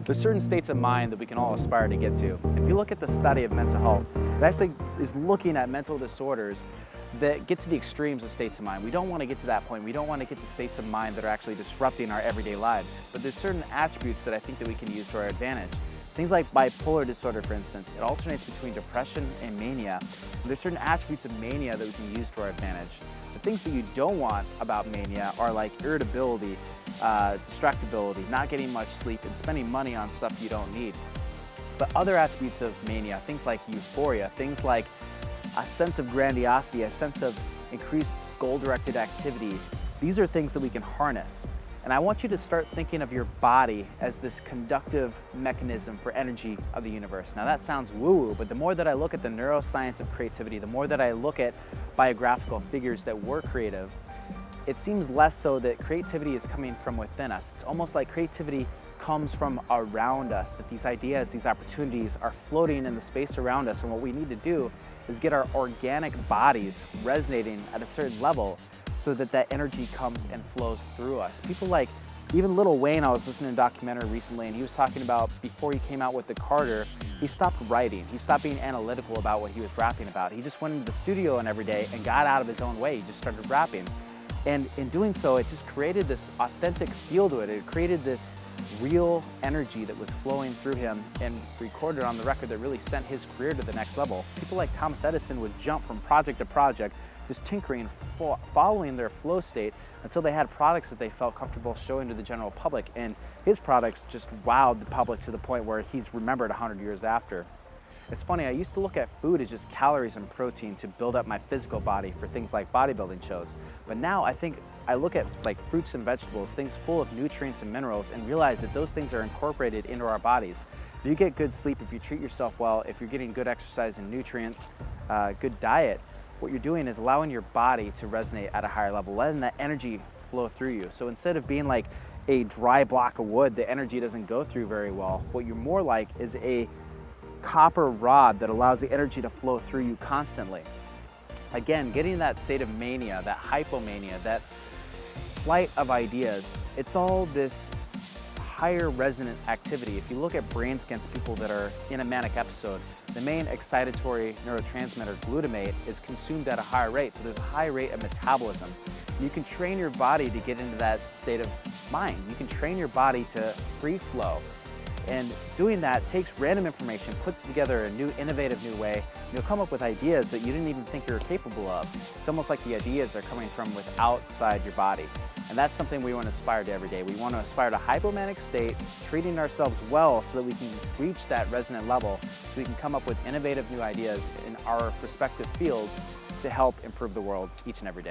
There's certain states of mind that we can all aspire to get to. If you look at the study of mental health, it actually is looking at mental disorders that get to the extremes of states of mind. We don't want to get to that point. We don't want to get to states of mind that are actually disrupting our everyday lives. But there's certain attributes that I think that we can use to our advantage. Things like bipolar disorder, for instance, it alternates between depression and mania. And there's certain attributes of mania that we can use to our advantage. The things that you don't want about mania are like irritability, distractibility, not getting much sleep, and spending money on stuff you don't need. But other attributes of mania, things like euphoria, things like a sense of grandiosity, a sense of increased goal-directed activity, these are things that we can harness. And I want you to start thinking of your body as this conductive mechanism for energy of the universe. Now that sounds woo-woo, but the more that I look at the neuroscience of creativity, the more that I look at biographical figures that were creative, it seems less so that creativity is coming from within us. It's almost like creativity comes from around us, that these ideas, these opportunities are floating in the space around us, and what we need to do is get our organic bodies resonating at a certain level so that that energy comes and flows through us. People like, even Lil Wayne, I was listening to a documentary recently, and he was talking about before he came out with the Carter, he stopped writing. He stopped being analytical about what he was rapping about. He just went into the studio and every day and got out of his own way. He just started rapping. And in doing so, it just created this authentic feel to it. It created this real energy that was flowing through him and recorded on the record that really sent his career to the next level. People like Thomas Edison would jump from project to project, just tinkering, following their flow state until they had products that they felt comfortable showing to the general public. And his products just wowed the public to the point where he's remembered 100 years after. It's funny, I used to look at food as just calories and protein to build up my physical body for things like bodybuilding shows. But now I think I look at like fruits and vegetables, things full of nutrients and minerals, and realize that those things are incorporated into our bodies. If you get good sleep, if you treat yourself well, if you're getting good exercise and nutrient, good diet, what you're doing is allowing your body to resonate at a higher level, letting that energy flow through you. So instead of being like a dry block of wood, the energy doesn't go through very well. What you're more like is a copper rod that allows the energy to flow through you constantly. Again, getting that state of mania, that hypomania, that flight of ideas, it's all this higher resonant activity. If you look at brain scans of people that are in a manic episode, the main excitatory neurotransmitter, glutamate, is consumed at a higher rate. So there's a high rate of metabolism. You can train your body to get into that state of mind. You can train your body to free flow. And doing that takes random information, puts together a new, innovative new way, and you'll come up with ideas that you didn't even think you were capable of. It's almost like the ideas are coming from outside your body. And that's something we want to aspire to every day. We want to aspire to hypomanic state, treating ourselves well so that we can reach that resonant level, so we can come up with innovative new ideas in our respective fields to help improve the world each and every day.